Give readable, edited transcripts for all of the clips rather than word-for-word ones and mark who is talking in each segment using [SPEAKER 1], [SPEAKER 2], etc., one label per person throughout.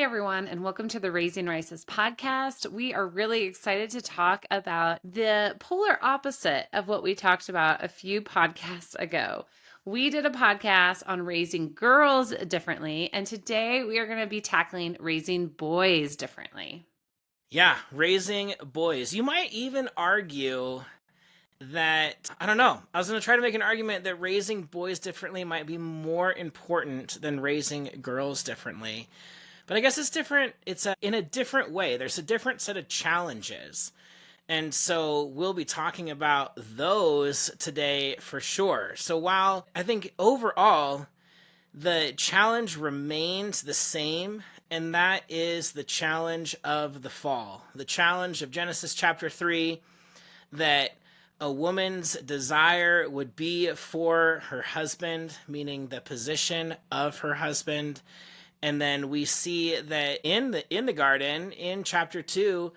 [SPEAKER 1] everyone, and welcome to the Raising Rices podcast. We are really excited to talk about the polar opposite of what we talked about a few podcasts ago. We did a podcast on raising girls differently, and today we are going to be tackling raising boys differently.
[SPEAKER 2] Yeah, raising boys. You might even argue that, I don't know, I was going to try to make an argument that raising boys differently might be more important than raising girls differently. But I guess it's different. In a different way. There's a different set of challenges. And so we'll be talking about those today for sure. So while I think overall the challenge remains the same, and that is the challenge of the fall. The challenge of Genesis chapter 3, that a woman's desire would be for her husband, meaning the position of her husband. And then we see that in the garden in chapter 2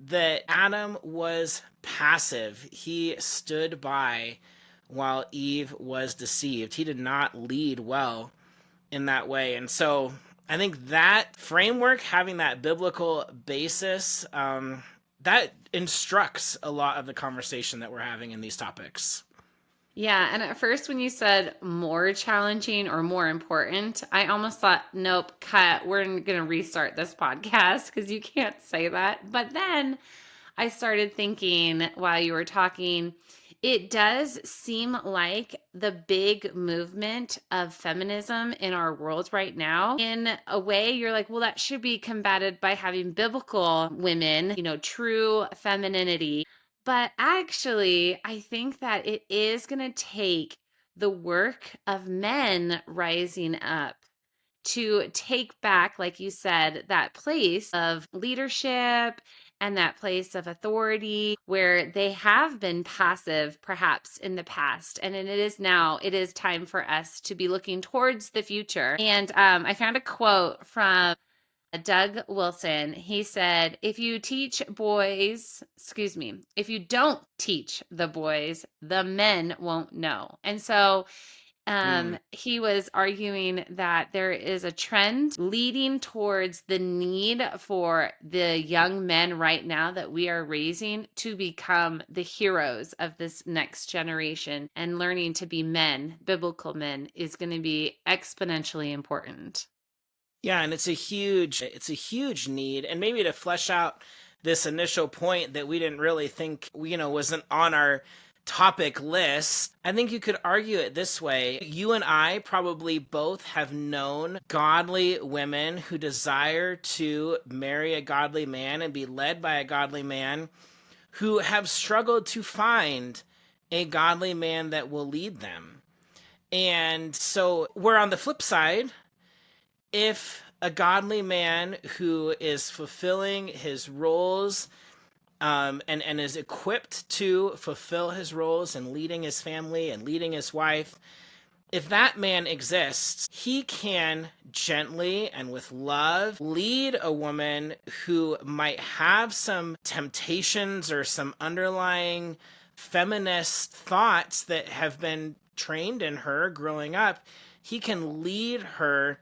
[SPEAKER 2] that Adam was passive. He stood by while Eve was deceived. He did not lead well in that way. And so I think that framework, having that biblical basis, that instructs a lot of the conversation that we're having in these topics.
[SPEAKER 1] Yeah, and at first when you said more challenging or more important, I almost thought, nope, cut. We're going to restart this podcast because you can't say that. But then I started thinking while you were talking, it does seem like the big movement of feminism in our world right now. In a way, you're like, well, that should be combated by having biblical women, true femininity. But actually, I think that it is going to take the work of men rising up to take back, like you said, that place of leadership and that place of authority where they have been passive perhaps in the past. And it is time for us to be looking towards the future. And I found a quote from Doug Wilson. He said, if you don't teach the boys, the men won't know. And so
[SPEAKER 2] Mm.
[SPEAKER 1] he was arguing that there is a trend leading towards the need for the young men right now that we are raising to become the heroes of this next generation, and learning to be men, biblical men, is going to be exponentially important.
[SPEAKER 2] Yeah, and it's a huge need. And maybe to flesh out this initial point that we didn't really think, wasn't on our topic list, I think you could argue it this way. You and I probably both have known godly women who desire to marry a godly man and be led by a godly man, who have struggled to find a godly man that will lead them. And so we're on the flip side. If a godly man who is fulfilling his roles, and is equipped to fulfill his roles and leading his family and leading his wife, if that man exists, he can gently and with love lead a woman who might have some temptations or some underlying feminist thoughts that have been trained in her growing up. He can lead her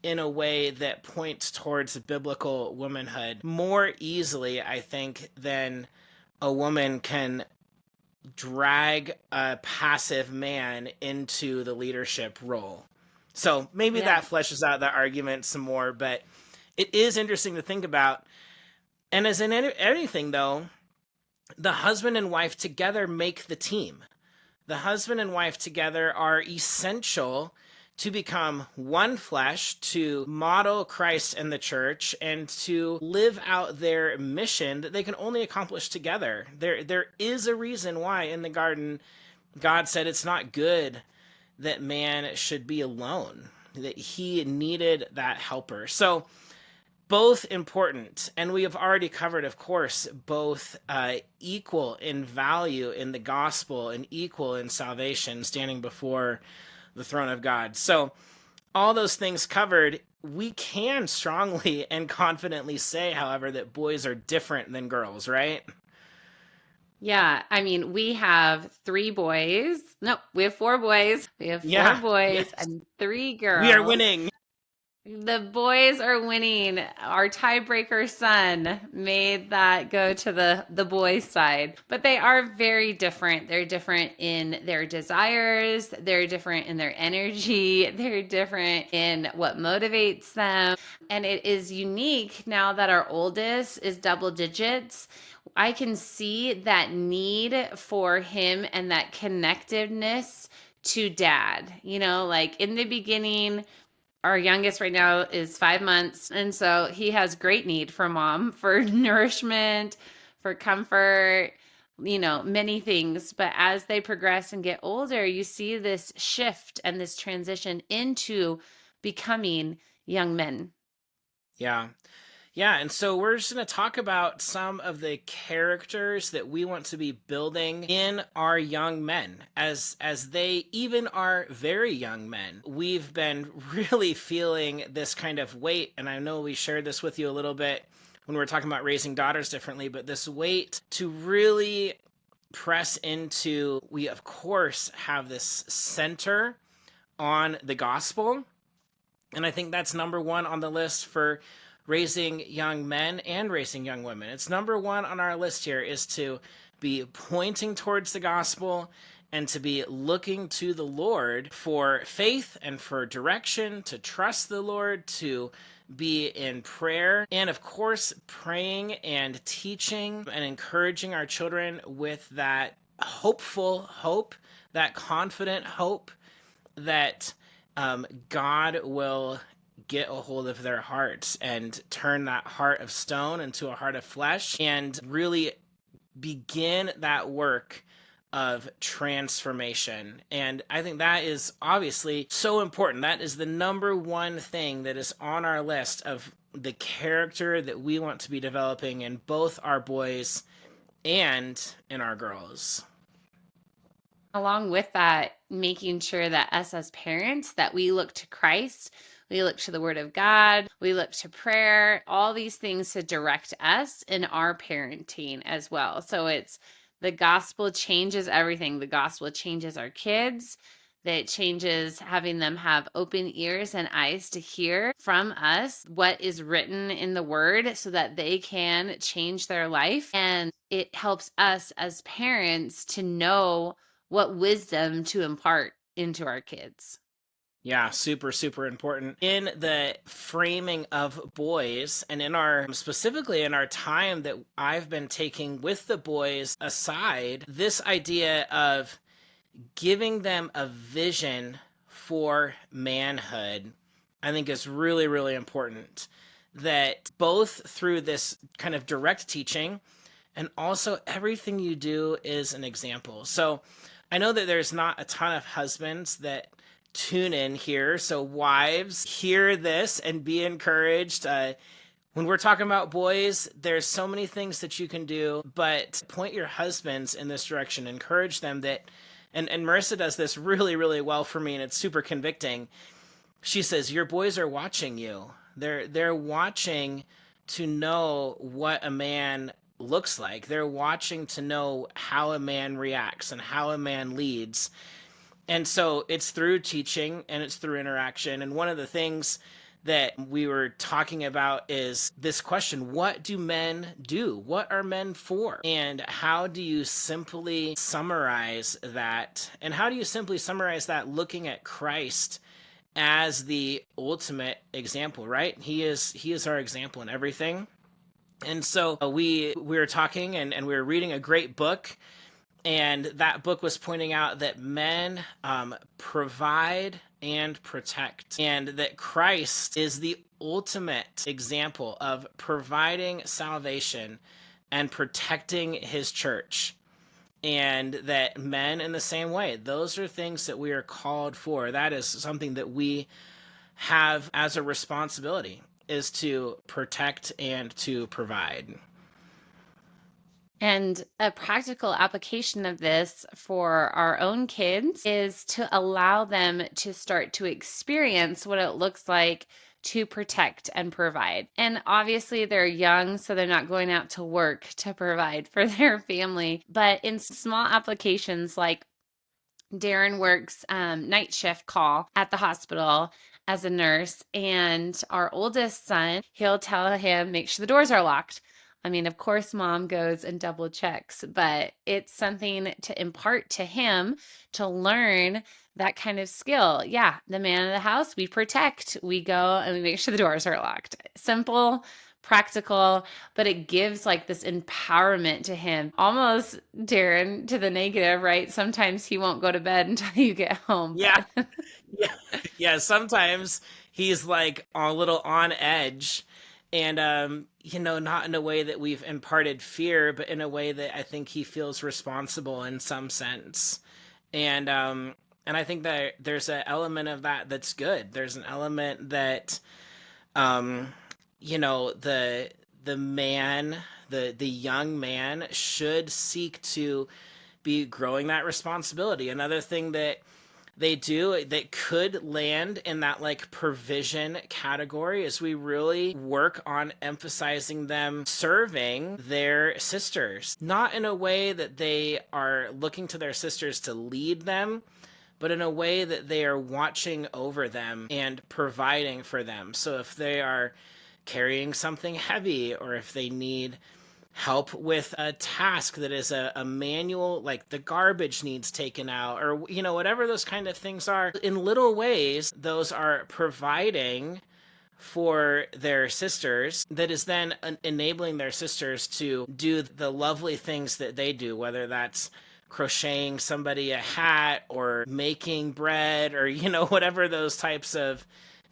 [SPEAKER 2] in a way that points towards biblical womanhood more easily, I think, than a woman can drag a passive man into the leadership role. So maybe
[SPEAKER 1] Yeah.
[SPEAKER 2] that fleshes out the argument some more, but it is interesting to think about. And as in anything, though, the husband and wife together make the team. The husband and wife together are essential to become one flesh, to model Christ and the church, and to live out their mission that they can only accomplish together. There is a reason why in the garden God said it's not good that man should be alone, that he needed that helper. So both important, and we have already covered, of course, both equal in value in the gospel and equal in salvation, standing before the throne of God. So all those things covered, we can strongly and confidently say, however, that boys are different than girls, right?
[SPEAKER 1] Yeah, I mean, we have three boys. No, we have four boys. We have four
[SPEAKER 2] Yeah,
[SPEAKER 1] boys
[SPEAKER 2] yes.
[SPEAKER 1] and three
[SPEAKER 2] We are
[SPEAKER 1] girls.
[SPEAKER 2] winning.
[SPEAKER 1] The boys are winning. Our tiebreaker son made that go to the boys' side. But they are very different. They're different in their desires, they're different in their energy, they're different in what motivates them. And it is unique now that our oldest is double digits. I can see that need for him and that connectiveness to dad. Like in the beginning, our youngest right now is 5 months. And so he has great need for mom, for nourishment, for comfort, many things. But as they progress and get older, you see this shift and this transition into becoming young men.
[SPEAKER 2] Yeah. Yeah, and so we're just going to talk about some of the characters that we want to be building in our young men as they even are very young men. We've been really feeling this kind of weight, and I know we shared this with you a little bit when we were talking about raising daughters differently, but this weight to really press into, we of course have this center on the gospel. And I think that's number one on the list for raising young men and raising young women. It's number one on our list here is to be pointing towards the gospel and to be looking to the Lord for faith and for direction, to trust the Lord, to be in prayer, and of course, praying and teaching and encouraging our children with that hopeful hope, that confident hope that God will get a hold of their hearts and turn that heart of stone into a heart of flesh and really begin that work of transformation. And I think that is obviously so important. That is the number one thing that is on our list of the character that we want to be developing in both our boys and in our girls.
[SPEAKER 1] Along with that, making sure that us as parents, that we look to Christ, we look to the word of God, we look to prayer, all these things to direct us in our parenting as well. So it's the gospel changes everything. The gospel changes our kids. That changes having them have open ears and eyes to hear from us what is written in the word so that they can change their life. And it helps us as parents to know what wisdom to impart into our kids.
[SPEAKER 2] Yeah, super, super important. In the framing of boys and in our, specifically in our time that I've been taking with the boys aside, this idea of giving them a vision for manhood, I think is really, really important. That both through this kind of direct teaching and also everything you do is an example. So I know that there's not a ton of husbands that tune in here. So wives, hear this and be encouraged. When we're talking about boys, there's so many things that you can do, but point your husbands in this direction. Encourage them that, and Marissa does this really, really well for me, and it's super convicting. She says, your boys are watching you. They're watching to know what a man looks like. They're watching to know how a man reacts and how a man leads. And so it's through teaching and it's through interaction. And one of the things that we were talking about is this question: what do men do? What are men for? And how do you simply summarize that? And how do you simply summarize that looking at Christ as the ultimate example, right? He is our example in everything. And so we were talking and we were reading a great book, and that book was pointing out that men provide and protect, and that Christ is the ultimate example of providing salvation and protecting his church. And that men, in the same way, those are things that we are called for. That is something that we have as a responsibility, is to protect and to provide.
[SPEAKER 1] And a practical application of this for our own kids is to allow them to start to experience what it looks like to protect and provide. And obviously, they're young, so they're not going out to work to provide for their family. But in small applications like Darren works night shift call at the hospital. as a nurse, and our oldest son, he'll tell him, make sure the doors are locked. I mean, of course, mom goes and double checks, but it's something to impart to him to learn that kind of skill. Yeah, the man of the house, we protect, we go and we make sure the doors are locked. Simple, practical, but it gives like this empowerment to him, almost, Darren, to the negative, right? Sometimes he won't go to bed until you get home,
[SPEAKER 2] Yeah.
[SPEAKER 1] but
[SPEAKER 2] Yeah. Yeah. Sometimes he's like a little on edge. And, not in a way that we've imparted fear, but in a way that I think he feels responsible in some sense. And I think that there's an element of that that's good. There's an element that, um, the man, the young man should seek to be growing that responsibility. Another thing that they do that could land in that like provision category is we really work on emphasizing them serving their sisters, not in a way that they are looking to their sisters to lead them, but in a way that they are watching over them and providing for them. So if they are carrying something heavy, or if they need help with a task that is a manual, like the garbage needs taken out, or whatever those kind of things are, in little ways those are providing for their sisters, that is then enabling their sisters to do the lovely things that they do, whether that's crocheting somebody a hat or making bread, or whatever those types of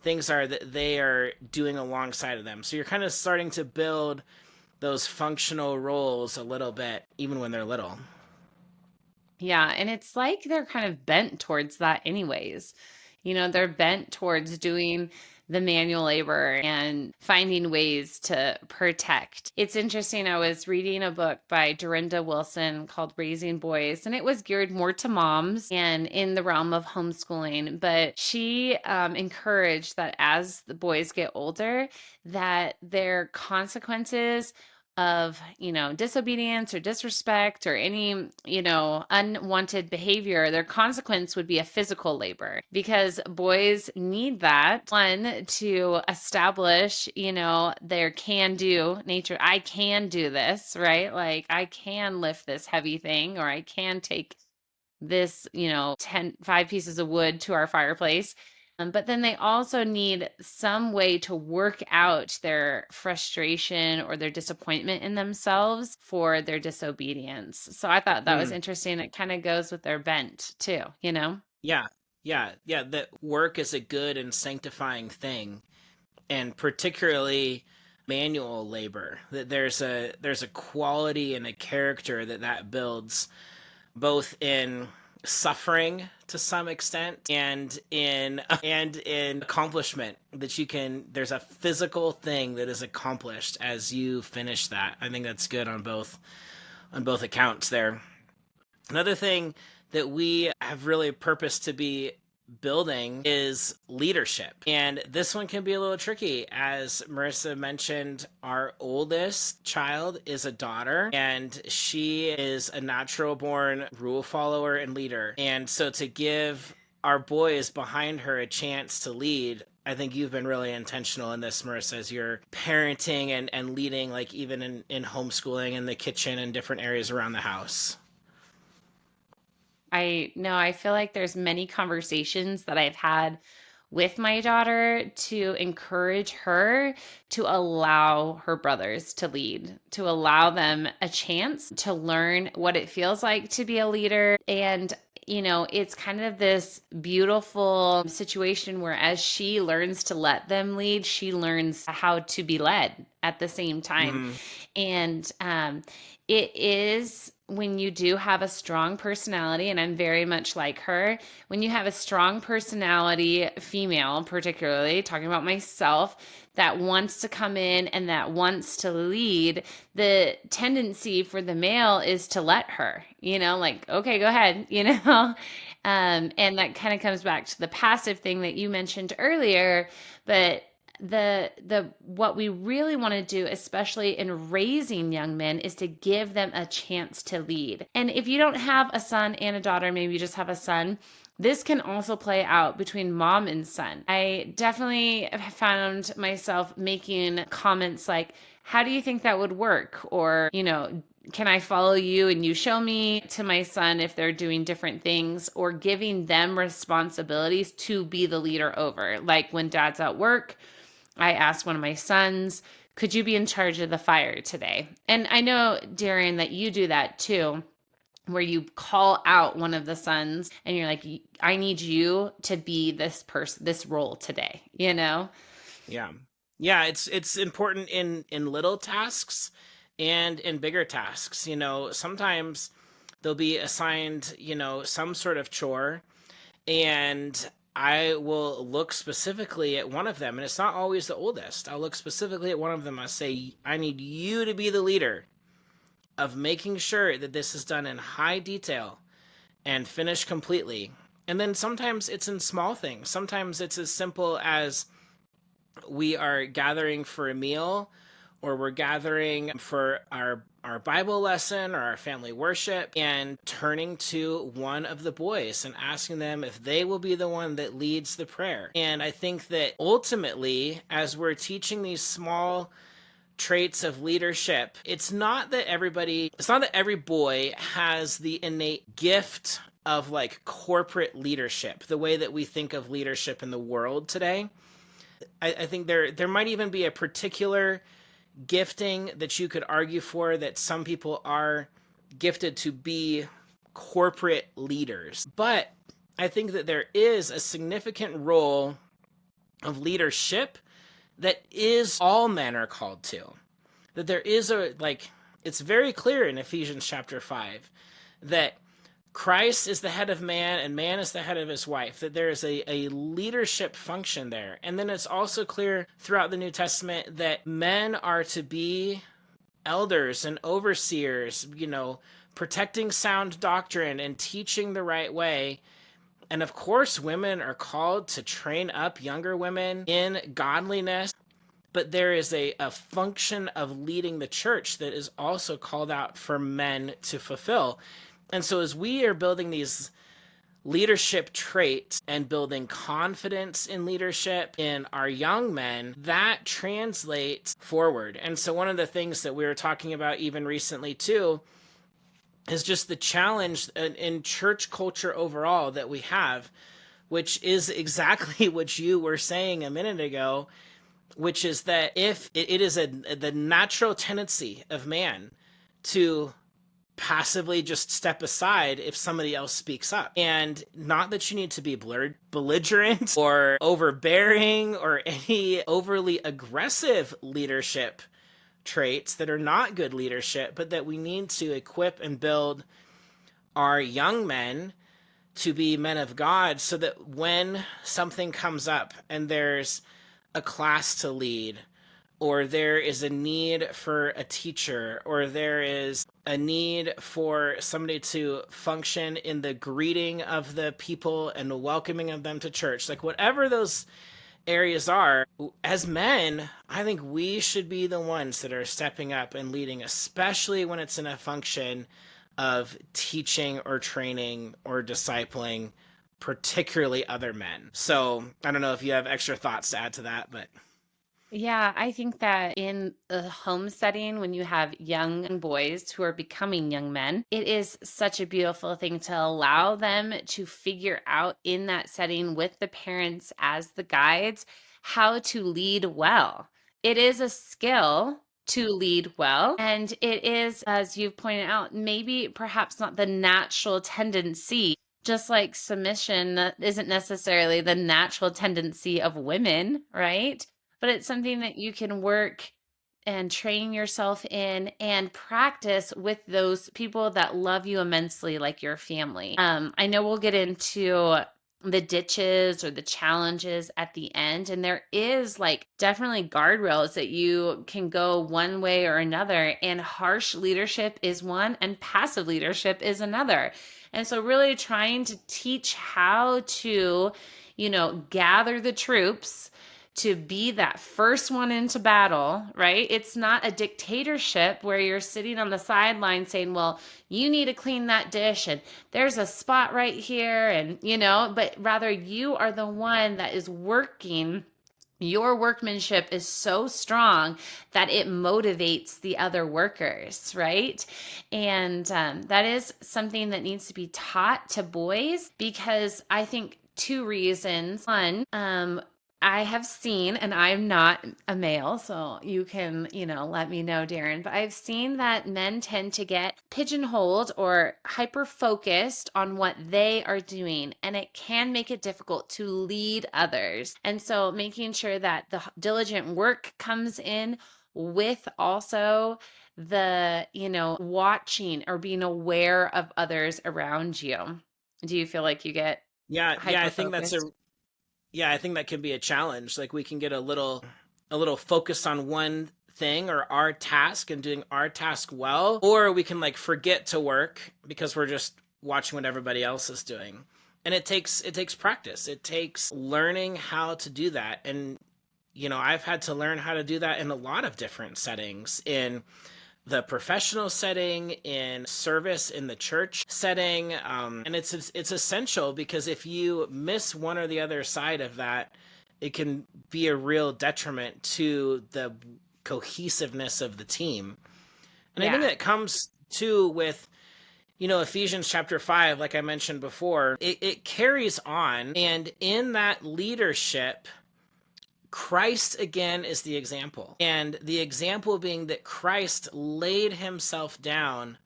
[SPEAKER 2] things are that they are doing alongside of them. So you're kind of starting to build those functional roles a little bit, even when they're little.
[SPEAKER 1] yeah, and it's like they're kind of bent towards that anyways. They're bent towards doing the manual labor and finding ways to protect. It's interesting. I was reading a book by Dorinda Wilson called Raising Boys, and it was geared more to moms and in the realm of homeschooling. But she encouraged that as the boys get older, that their consequences of disobedience or disrespect or any unwanted behavior, their consequence would be a physical labor, because boys need that one to establish their can do nature. I can do this, right? Like I can lift this heavy thing, or I can take this 5 pieces of wood to our fireplace. But then they also need some way to work out their frustration or their disappointment in themselves for their disobedience. So I thought that was
[SPEAKER 2] Hmm.
[SPEAKER 1] interesting. It kind of goes with their bent too,
[SPEAKER 2] Yeah, yeah. That work is a good and sanctifying thing, and particularly manual labor. That there's a quality and a character that builds, both in suffering to some extent, and in accomplishment, that you can there's a physical thing that is accomplished as you finish that. I think that's good on both accounts there. Another thing that we have really purposed to be building is leadership. And this one can be a little tricky. As Marissa mentioned, our oldest child is a daughter, and she is a natural born rule follower and leader. And so to give our boys behind her a chance to lead, I think you've been really intentional in this, Marissa, as you're parenting and leading, like even in homeschooling, in the kitchen and different areas around the house.
[SPEAKER 1] I know I feel like there's many conversations that I've had with my daughter to encourage her to allow her brothers to lead, to allow them a chance to learn what it feels like to be a leader. And it's kind of this beautiful situation where as she learns to let them lead, she learns how to be led at the same time.
[SPEAKER 2] Mm,
[SPEAKER 1] And it is when you do have a strong personality, and I'm very much like her, when you have a strong personality, female, particularly, talking about myself, that wants to come in and that wants to lead, the tendency for the male is to let her, like, okay, go ahead, and that kind of comes back to the passive thing that you mentioned earlier. But the what we really want to do, especially in raising young men, is to give them a chance to lead. And if you don't have a son and a daughter, maybe you just have a son, This can also play out between mom and son. I definitely have found myself making comments like, how do you think that would work? Or, can I follow you and you show me, to my son if they're doing different things, or giving them responsibilities to be the leader over. Like when dad's at work, I asked one of my sons, could you be in charge of the fire today? And I know, Darren, that you do that too, where you call out one of the sons and you're like, I need you to be this person, this role today,
[SPEAKER 2] Yeah. Yeah, it's important in little tasks and in bigger tasks. Sometimes they'll be assigned, some sort of chore, and I will look specifically at one of them, and it's not always the oldest. I'll look specifically at one of them. I say, I need you to be the leader of making sure that this is done in high detail and finished completely. And then sometimes it's in small things. Sometimes it's as simple as we are gathering for a meal, or we're gathering for our Bible lesson or our family worship, and turning to one of the boys and asking them if they will be the one that leads the prayer. And I think that ultimately, as we're teaching these small traits of leadership, it's not that every boy has the innate gift of like corporate leadership, the way that we think of leadership in the world today. I think there might even be a particular gifting that you could argue for, that some people are gifted to be corporate leaders. But I think that there is a significant role of leadership that is all men are called to. That there is it's very clear in Ephesians chapter 5 that Christ is the head of man and man is the head of his wife, that there is a leadership function there. And then it's also clear throughout the New Testament that men are to be elders and overseers, protecting sound doctrine and teaching the right way. And of course, women are called to train up younger women in godliness. But there is a function of leading the church that is also called out for men to fulfill. And so as we are building these leadership traits and building confidence in leadership in our young men, that translates forward. And so one of the things that we were talking about even recently too is just the challenge in church culture overall that we have, which is exactly what you were saying a minute ago, which is that if it is the natural tendency of man to passively just step aside if somebody else speaks up. And not that you need to be belligerent or overbearing or any overly aggressive leadership traits that are not good leadership, but that we need to equip and build our young men to be men of God, so that when something comes up and there's a class to lead, or there is a need for a teacher, or there is a need for somebody to function in the greeting of the people and the welcoming of them to church, like whatever those areas are, as men, I think we should be the ones that are stepping up and leading, especially when it's in a function of teaching or training or discipling, particularly other men. So I don't know if you have extra thoughts to add to that, but
[SPEAKER 1] Yeah, I think that in the home setting, when you have young boys who are becoming young men, it is such a beautiful thing to allow them to figure out in that setting with the parents as the guides how to lead well. It is a skill to lead well. And it is, as you've pointed out, maybe perhaps not the natural tendency. Just like submission isn't necessarily the natural tendency of women, right? But it's something that you can work and train yourself in and practice with those people that love you immensely, like your family. I know we'll get into the ditches or the challenges at the end, and there is like definitely guardrails that you can go one way or another, and harsh leadership is one and passive leadership is another. And so really trying to teach how to gather the troops to be that first one into battle, right? It's not a dictatorship where you're sitting on the sideline saying, well, you need to clean that dish and there's a spot right here. And, but rather you are the one that is working. Your workmanship is so strong that it motivates the other workers, right? And that is something that needs to be taught to boys because I think two reasons. One, I have seen, and I'm not a male, so you can, let me know, Darren, but I've seen that men tend to get pigeonholed or hyper focused on what they are doing, and it can make it difficult to lead others. And so making sure that the diligent work comes in with also the, watching or being aware of others around you. Do you feel like you get
[SPEAKER 2] Yeah,
[SPEAKER 1] hyper
[SPEAKER 2] I think that's a
[SPEAKER 1] focused?
[SPEAKER 2] yeah, I think that can be a challenge. Like we can get a little focused on one thing or our task and doing our task well, or we can like forget to work because we're just watching what everybody else is doing. And it takes practice. It takes learning how to do that. And I've had to learn how to do that in a lot of different settings, in the professional setting, in service, in the church setting, and it's essential because if you miss one or the other side of that, it can be a real detriment to the cohesiveness of the team. And I think
[SPEAKER 1] Yeah.
[SPEAKER 2] that comes too with Ephesians chapter 5, like I mentioned before, it carries on, and in that leadership Christ again is the example. And the example being that Christ laid himself down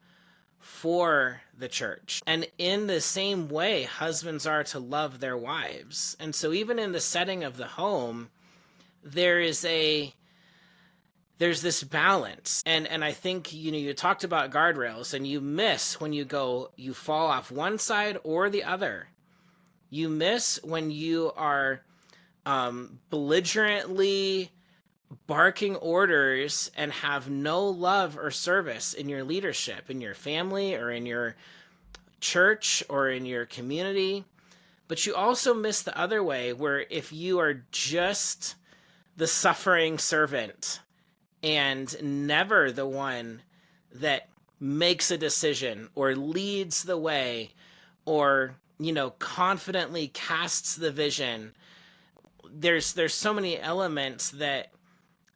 [SPEAKER 2] for the church. And in the same way, husbands are to love their wives. And so even in the setting of the home, there is there's this balance. And I think you talked about guardrails, and you miss when you fall off one side or the other. You miss when you are belligerently barking orders and have no love or service in your leadership, in your family or in your church or in your community. But you also miss the other way, where if you are just the suffering servant and never the one that makes a decision or leads the way or confidently casts the vision, there's so many elements that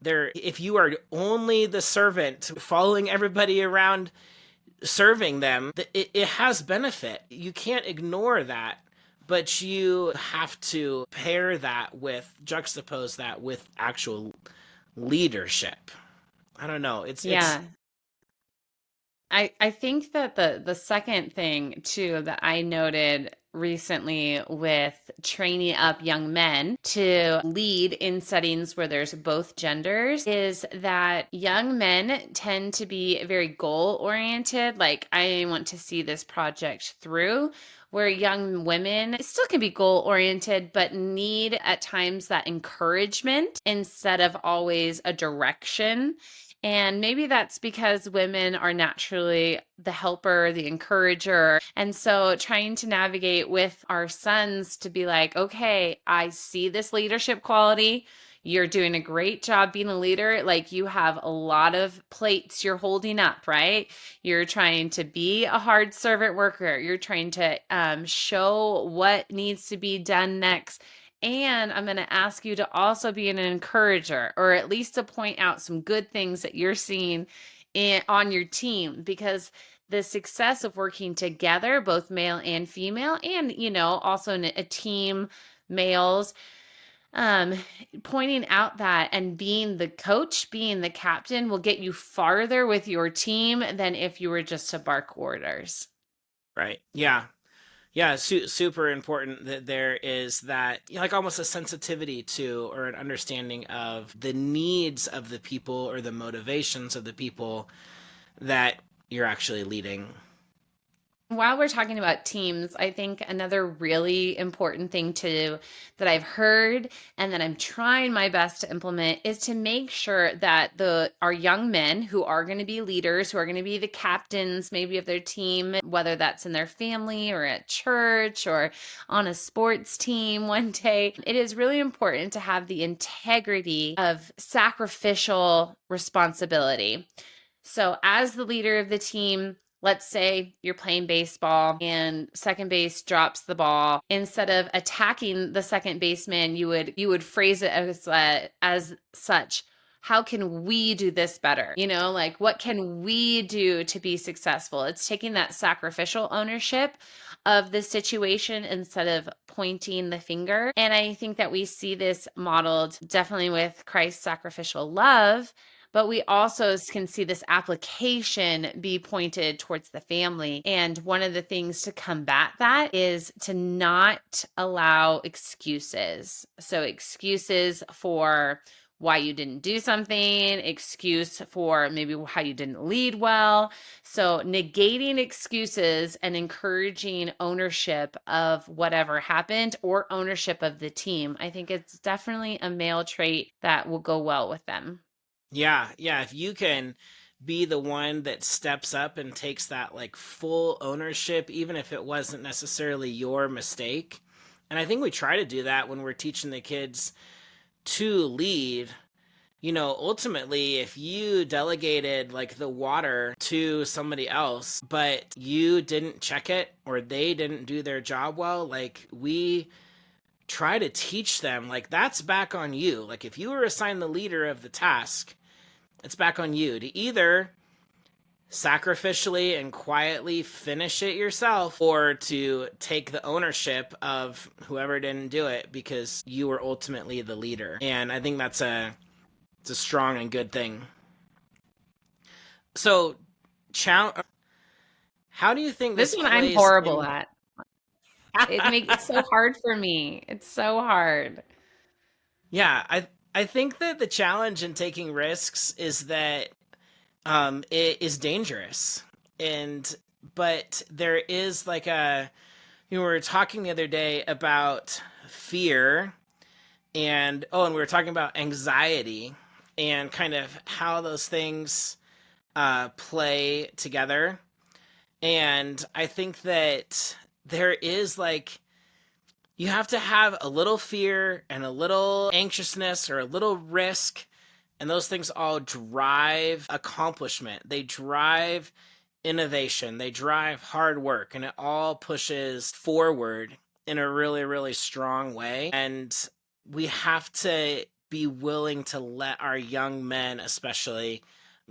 [SPEAKER 2] there, if you are only the servant following everybody around serving them, it has benefit. You can't ignore that, but you have to juxtapose that with actual leadership. I don't know. It's
[SPEAKER 1] Yeah. I think that the second thing too that I noted recently with training up young men to lead in settings where there's both genders is that young men tend to be very goal oriented. Like, I want to see this project through. Where young women still can be goal oriented, but need at times that encouragement instead of always a direction. And maybe that's because women are naturally the helper, the encourager. And so trying to navigate with our sons to be like, okay, I see this leadership quality. You're doing a great job being a leader. Like, you have a lot of plates you're holding up, right? You're trying to be a hard servant worker. You're trying to show what needs to be done next. And I'm going to ask you to also be an encourager, or at least to point out some good things that you're seeing on your team, because the success of working together, both male and female, and, also in a team, males, um, pointing out that and being the coach, being the captain will get you farther with your team than if you were just to bark orders.
[SPEAKER 2] right. Yeah. Yeah, super important that there is that, like almost a sensitivity to or an understanding of the needs of the people or the motivations of the people that you're actually leading.
[SPEAKER 1] While we're talking about teams, I think another really important thing to that I've heard and that I'm trying my best to implement is to make sure that the our young men who are going to be leaders, who are going to be the captains maybe of their team, whether that's in their family or at church or on a sports team one day, it is really important to have the integrity of sacrificial responsibility. So, as the leader of the team, let's say you're playing baseball and second base drops the ball. Instead of attacking the second baseman, you would phrase it as such. How can we do this better? Like what can we do to be successful? It's taking that sacrificial ownership of the situation instead of pointing the finger. And I think that we see this modeled definitely with Christ's sacrificial love, but we also can see this application be pointed towards the family. And one of the things to combat that is to not allow excuses. So, excuses for why you didn't do something, excuse for maybe how you didn't lead well. So, negating excuses and encouraging ownership of whatever happened or ownership of the team. I think it's definitely a male trait that will go well with them.
[SPEAKER 2] Yeah, yeah. If you can be the one that steps up and takes that like full ownership, even if it wasn't necessarily your mistake. And I think we try to do that when we're teaching the kids to lead. Ultimately, if you delegated like the water to somebody else, but you didn't check it or they didn't do their job well, like we try to teach them, like that's back on you. Like if you were assigned the leader of the task, it's back on you to either sacrificially and quietly finish it yourself or to take the ownership of whoever didn't do it because you were ultimately the leader. And I think it's a strong and good thing. So, how do you think
[SPEAKER 1] This
[SPEAKER 2] this
[SPEAKER 1] one I'm
[SPEAKER 2] plays
[SPEAKER 1] horrible
[SPEAKER 2] in?
[SPEAKER 1] at. It's so hard for me. It's so hard.
[SPEAKER 2] Yeah, I think that the challenge in taking risks is that it is dangerous, and but there is like we were talking the other day about fear, and we were talking about anxiety and kind of how those things play together. And I think that there is like you have to have a little fear and a little anxiousness or a little risk, and those things all drive accomplishment. They drive innovation, they drive hard work, and it all pushes forward in a really, really strong way. And we have to be willing to let our young men, especially,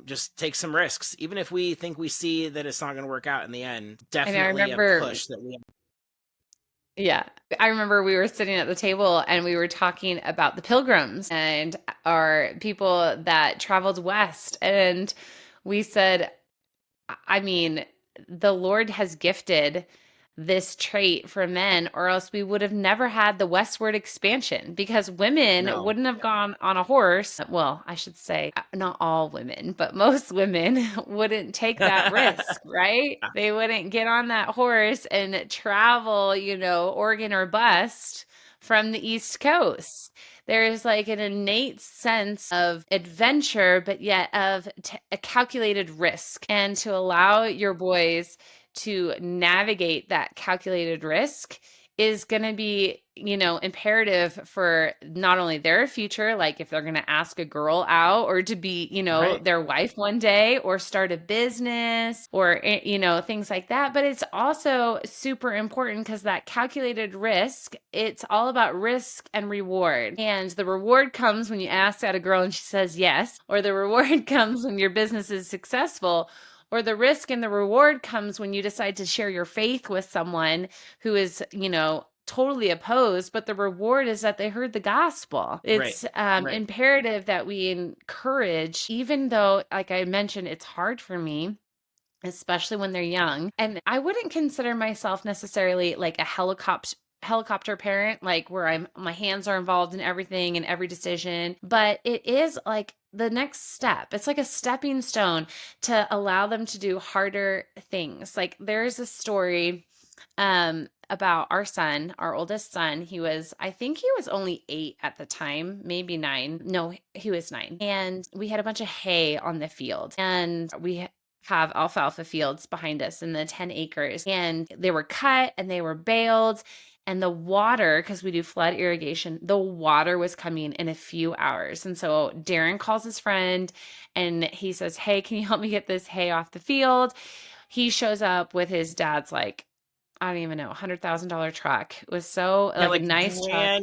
[SPEAKER 2] just take some risks, even if we think we see that it's not going to work out in the end.
[SPEAKER 1] And I
[SPEAKER 2] Definitely a
[SPEAKER 1] remember,
[SPEAKER 2] push that we
[SPEAKER 1] yeah, I remember we were sitting at the table and we were talking about the pilgrims and our people that traveled west. And we said, I mean, the Lord has gifted this trait for men, or else we would have never had the westward expansion because women
[SPEAKER 2] no.
[SPEAKER 1] wouldn't have gone on a horse. Well, I should say, not all women, but most women wouldn't take that risk, right? They wouldn't get on that horse and travel, Oregon or bust from the East Coast. There's like an innate sense of adventure, but yet of a calculated risk. And to allow your boys to navigate that calculated risk is going to be, imperative for not only their future, like if they're going to ask a girl out or to be,
[SPEAKER 2] Right.
[SPEAKER 1] their wife one day or start a business or, things like that. But it's also super important because that calculated risk, it's all about risk and reward. And the reward comes when you ask out a girl and she says yes, or the reward comes when your business is successful, or the risk and the reward comes when you decide to share your faith with someone who is, totally opposed, but the reward is that they heard the gospel.
[SPEAKER 2] Right.
[SPEAKER 1] It's
[SPEAKER 2] Right.
[SPEAKER 1] imperative that we encourage, even though, like I mentioned, it's hard for me, especially when they're young. And I wouldn't consider myself necessarily like a helicopter parent, like where my hands are involved in everything and every decision, but it is like the next step. It's like a stepping stone to allow them to do harder things. Like there's a story about our son, our oldest son. I think he was only 8 at the time, maybe 9. No, he was 9. And we had a bunch of hay on the field, and we have alfalfa fields behind us in the 10 acres, and they were cut and they were baled. And the water, because we do flood irrigation, the water was coming in a few hours. And so Darren calls his friend and he says, "Hey, can you help me get this hay off the field?" He shows up with his dad's, like, I don't even know, $100,000 truck. It was so
[SPEAKER 2] Yeah,
[SPEAKER 1] like a
[SPEAKER 2] like
[SPEAKER 1] nice truck,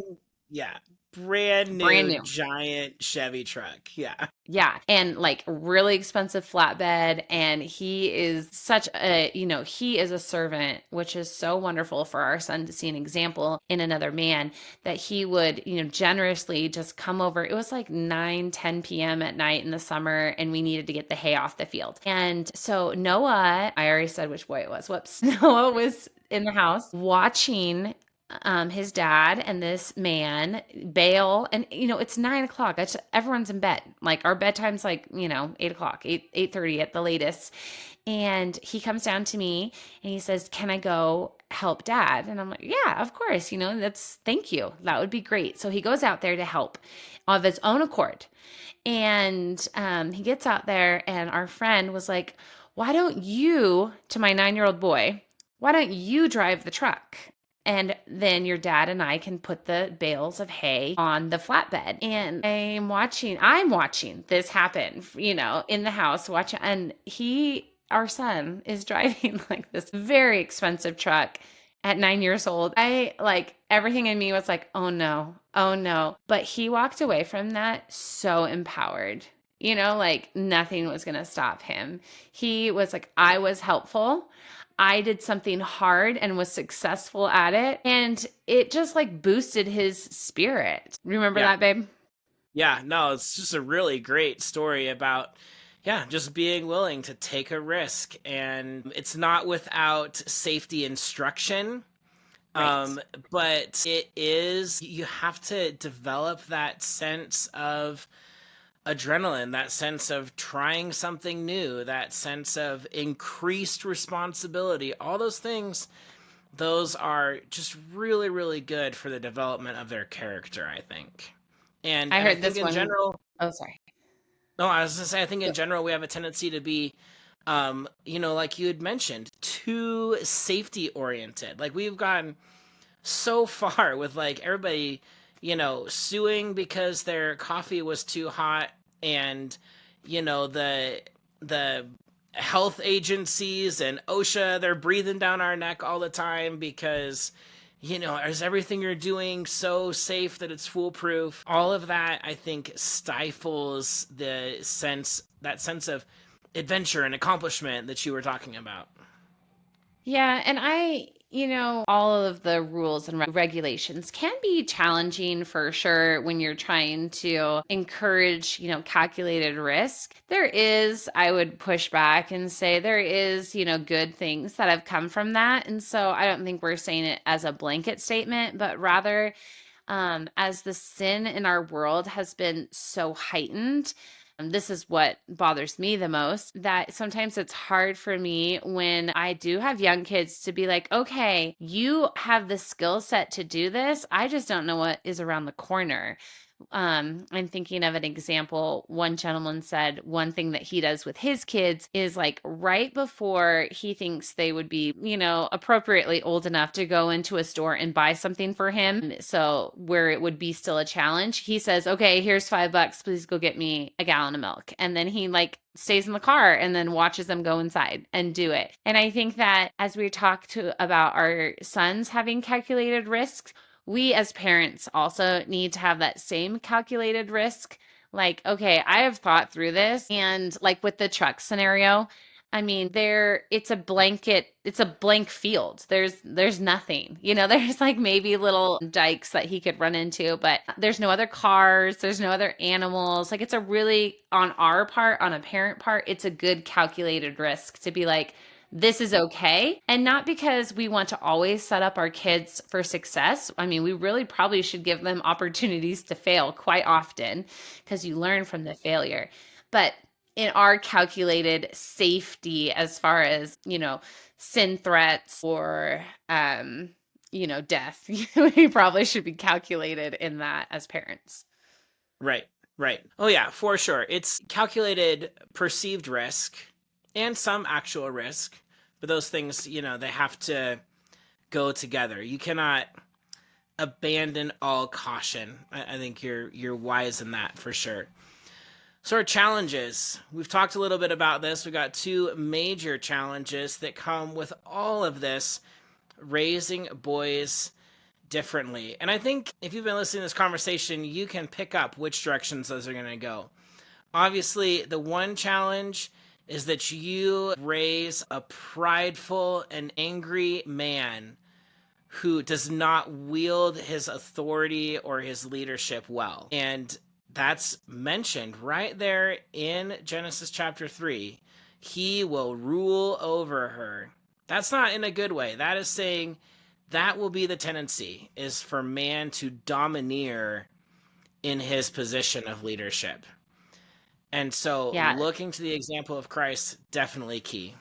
[SPEAKER 2] yeah, brand
[SPEAKER 1] brand
[SPEAKER 2] new
[SPEAKER 1] new.
[SPEAKER 2] giant Chevy truck. Yeah.
[SPEAKER 1] Yeah, and like really expensive flatbed. And he is such a, he is a servant, which is so wonderful for our son to see an example in another man, that he would, generously just come over. It was like 9, 10 p.m. at night in the summer, and we needed to get the hay off the field. And so Noah, I already said which boy it was. Whoops. Noah was in the house watching his dad and this man bail. And it's 9 o'clock. Everyone's in bed. Like our bedtime's like 8 o'clock, 8:30 at the latest. And he comes down to me and he says, "Can I go help dad?" And I'm like, "Yeah, of course, thank you, that would be great." So he goes out there to help of his own accord. And he gets out there, and our friend was like, "Why don't you," to my 9-year-old boy, "why don't you drive the truck? And then your dad and I can put the bales of hay on the flatbed." And I'm watching this happen, in the house, watching. And our son is driving like this very expensive truck at 9 years old. I like everything in me was like, "Oh no, oh no." But he walked away from that so empowered. Like nothing was going to stop him. He was like, "I was helpful. I did something hard and was successful at it." And it just like boosted his spirit. Remember
[SPEAKER 2] Yeah.
[SPEAKER 1] that, babe?
[SPEAKER 2] Yeah, no, it's just a really great story about, yeah, just being willing to take a risk. And it's not without safety instruction,
[SPEAKER 1] Right.
[SPEAKER 2] but you have to develop that sense of adrenaline, that sense of trying something new, that sense of increased responsibility. All those things, those are just really, really good for the development of their character, I think. And
[SPEAKER 1] I
[SPEAKER 2] I
[SPEAKER 1] heard
[SPEAKER 2] think
[SPEAKER 1] this
[SPEAKER 2] in
[SPEAKER 1] one.
[SPEAKER 2] general,
[SPEAKER 1] Oh, sorry.
[SPEAKER 2] no, I was gonna say, I think in general we have a tendency to be, like you had mentioned, too safety oriented. Like we've gotten so far with like everybody, suing because their coffee was too hot, and the health agencies and OSHA, they're breathing down our neck all the time because is everything you're doing so safe that it's foolproof? All of that, I think, stifles that sense of adventure and accomplishment that you were talking about.
[SPEAKER 1] Yeah, and all of the rules and regulations can be challenging for sure when you're trying to encourage, calculated risk. I would push back and say there is, good things that have come from that. And so I don't think we're saying it as a blanket statement, but rather as the sin in our world has been so heightened. This is what bothers me the most, that sometimes it's hard for me when I do have young kids to be like, "Okay, you have the skill set to do this. I just don't know what is around the corner." I'm thinking of an example. One gentleman said one thing that he does with his kids is like right before he thinks they would be, appropriately old enough to go into a store and buy something for him. So where it would be still a challenge, he says, "Okay, here's $5. Please go get me a gallon of milk." And then he like stays in the car and then watches them go inside and do it. And I think that as we talk about our sons having calculated risks, we as parents also need to have that same calculated risk. Like, okay, I have thought through this. And like with the truck scenario, I mean, it's a blank field. There's nothing. There's like maybe little dikes that he could run into, but there's no other cars, there's no other animals. Like it's a really, on our part, on a parent part, it's a good calculated risk to be like, this is okay. And not because we want to always set up our kids for success. I mean, we really probably should give them opportunities to fail quite often because you learn from the failure. But in our calculated safety, as far as, sin threats or, death, we probably should be calculated in that as parents.
[SPEAKER 2] Right, right. Oh, yeah, for sure. It's calculated perceived risk and some actual risk, but those things, they have to go together. You cannot abandon all caution. I think you're wise in that for sure. So our challenges, we've talked a little bit about this. We've got two major challenges that come with all of this raising boys differently. And I think if you've been listening to this conversation, you can pick up which directions those are going to go. Obviously, the one challenge is that you raise a prideful and angry man who does not wield his authority or his leadership well. And that's mentioned right there in Genesis chapter 3. He will rule over her. That's not in a good way. That is saying that will be the tendency, is for man to domineer in his position of leadership. And so
[SPEAKER 1] Yeah,
[SPEAKER 2] looking to the example of Christ, definitely key.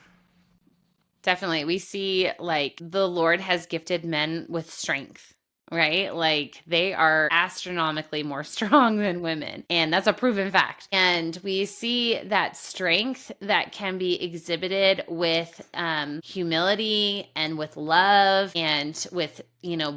[SPEAKER 1] definitely. We see like the Lord has gifted men with strength, right? Like they are astronomically more strong than women. And that's a proven fact. And we see that strength that can be exhibited with humility and with love and with,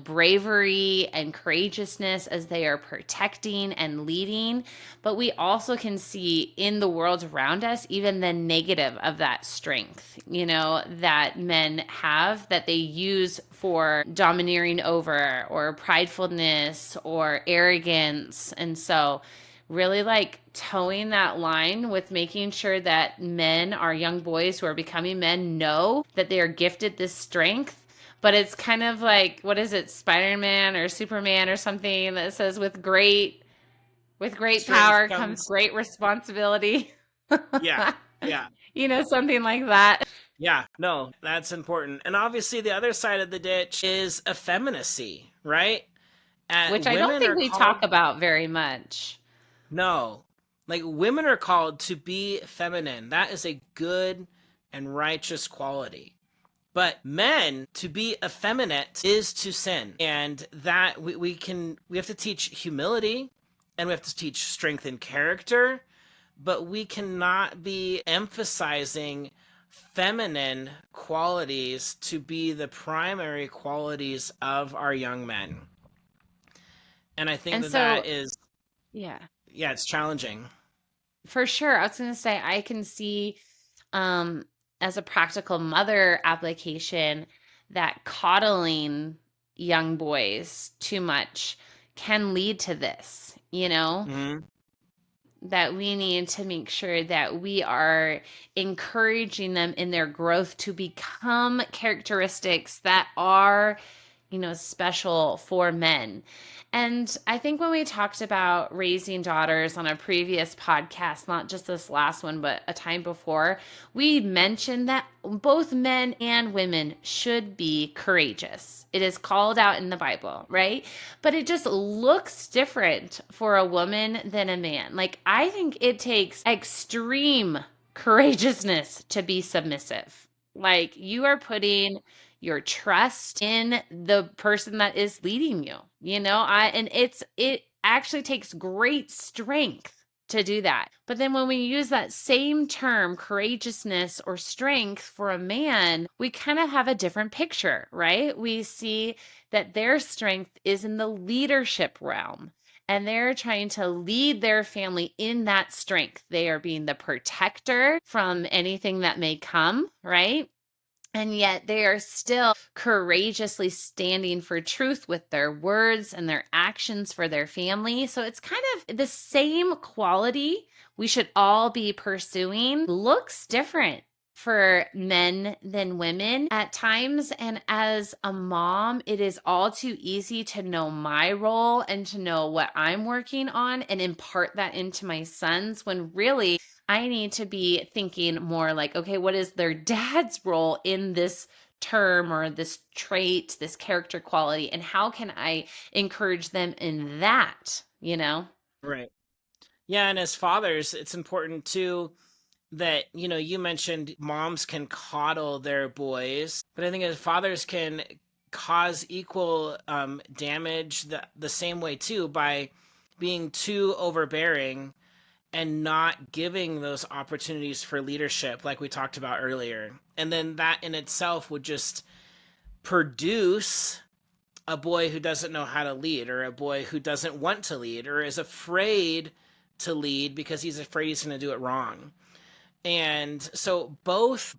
[SPEAKER 1] bravery and courageousness as they are protecting and leading. But we also can see in the world around us even the negative of that strength, that men have that they use for domineering over or pridefulness or arrogance. And so, really like towing that line with making sure that men, our young boys who are becoming men, know that they are gifted this strength. But it's kind of like, what is it, Spider-Man or Superman or something that says with great
[SPEAKER 2] Strength
[SPEAKER 1] power comes
[SPEAKER 2] comes.
[SPEAKER 1] great responsibility.
[SPEAKER 2] Yeah, yeah.
[SPEAKER 1] Something like that.
[SPEAKER 2] Yeah, no, that's important. And obviously, the other side of the ditch is effeminacy, right?
[SPEAKER 1] Which I don't
[SPEAKER 2] Women
[SPEAKER 1] think
[SPEAKER 2] are
[SPEAKER 1] we talk
[SPEAKER 2] called,
[SPEAKER 1] about very much.
[SPEAKER 2] no, like women are called to be feminine. That is a good and righteous quality. But men, to be effeminate is to sin. And that we have to teach humility and we have to teach strength in character, but we cannot be emphasizing feminine qualities to be the primary qualities of our young men. And I think
[SPEAKER 1] And
[SPEAKER 2] that
[SPEAKER 1] so,
[SPEAKER 2] that is,
[SPEAKER 1] yeah,
[SPEAKER 2] yeah, it's challenging.
[SPEAKER 1] for sure. I was going to say, I can see um, as a practical mother application that coddling young boys too much can lead to this,
[SPEAKER 2] Mm-hmm.
[SPEAKER 1] that we need to make sure that we are encouraging them in their growth to become characteristics that are, special for men. And I think when we talked about raising daughters on a previous podcast, not just this last one, but a time before, we mentioned that both men and women should be courageous. It is called out in the Bible, right? But it just looks different for a woman than a man. Like, I think it takes extreme courageousness to be submissive. Like, you are putting your trust in the person that is leading you, and it actually takes great strength to do that. But then when we use that same term, courageousness or strength, for a man, we kind of have a different picture, right? We see that their strength is in the leadership realm. And they're trying to lead their family in that strength. They are being the protector from anything that may come, right? And yet they are still courageously standing for truth with their words and their actions for their family. So it's kind of the same quality we should all be pursuing, looks different for men than women at times. And as a mom, it is all too easy to know my role and to know what I'm working on and impart that into my sons when really I need to be thinking more like, okay, what is their dad's role in this term or this trait, this character quality, and how can I encourage them in that, you know?
[SPEAKER 2] Right. Yeah, and as fathers, it's important too that, you mentioned moms can coddle their boys, but I think as fathers can cause equal damage the same way too by being too overbearing and not giving those opportunities for leadership like we talked about earlier. And then that in itself would just produce a boy who doesn't know how to lead, or a boy who doesn't want to lead, or is afraid to lead because he's afraid he's going to do it wrong. And so both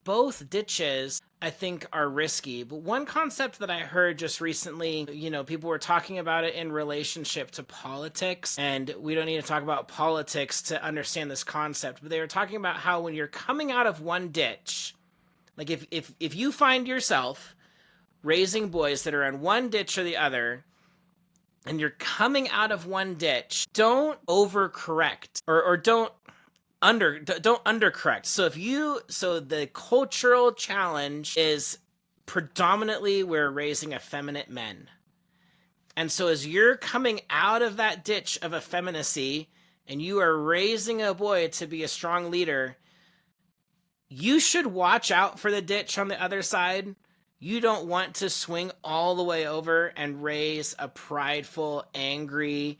[SPEAKER 2] ditches I think are risky. But one concept that I heard just recently, people were talking about it in relationship to politics, and we don't need to talk about politics to understand this concept, but they were talking about how when you're coming out of one ditch, like if you find yourself raising boys that are in one ditch or the other, and you're coming out of one ditch, don't overcorrect, or don't undercorrect. So the cultural challenge is predominantly we're raising effeminate men. And so as you're coming out of that ditch of effeminacy and you are raising a boy to be a strong leader, you should watch out for the ditch on the other side. You don't want to swing all the way over and raise a prideful, angry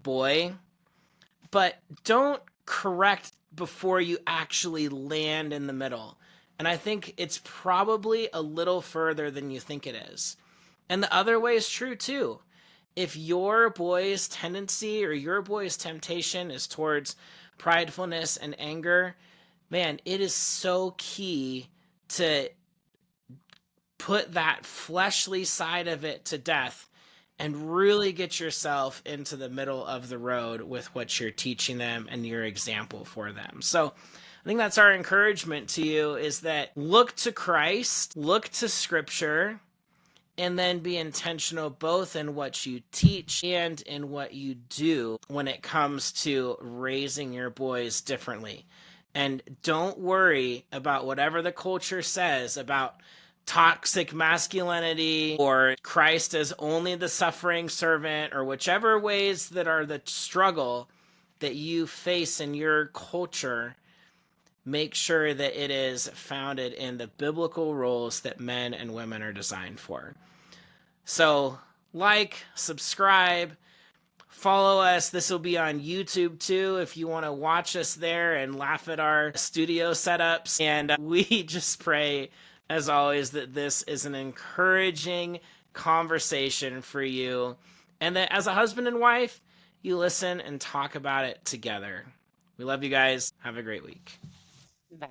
[SPEAKER 2] boy. But don't correct before you actually land in the middle. And I think it's probably a little further than you think it is. And the other way is true too. If your boy's tendency or your boy's temptation is towards pridefulness and anger, man, it is so key to put that fleshly side of it to death and really get yourself into the middle of the road with what you're teaching them and your example for them. So I think that's our encouragement to you, is that look to Christ, look to Scripture, and then be intentional both in what you teach and in what you do when it comes to raising your boys differently. And don't worry about whatever the culture says about toxic masculinity or Christ as only the suffering servant, or whichever ways that are the struggle that you face in your culture. Make sure that it is founded in the biblical roles that men and women are designed for. So, subscribe, follow us. This will be on YouTube too if you want to watch us there and laugh at our studio setups. And we just pray, as always, that this is an encouraging conversation for you, and that as a husband and wife, you listen and talk about it together. We love you guys. Have a great week.
[SPEAKER 1] Bye.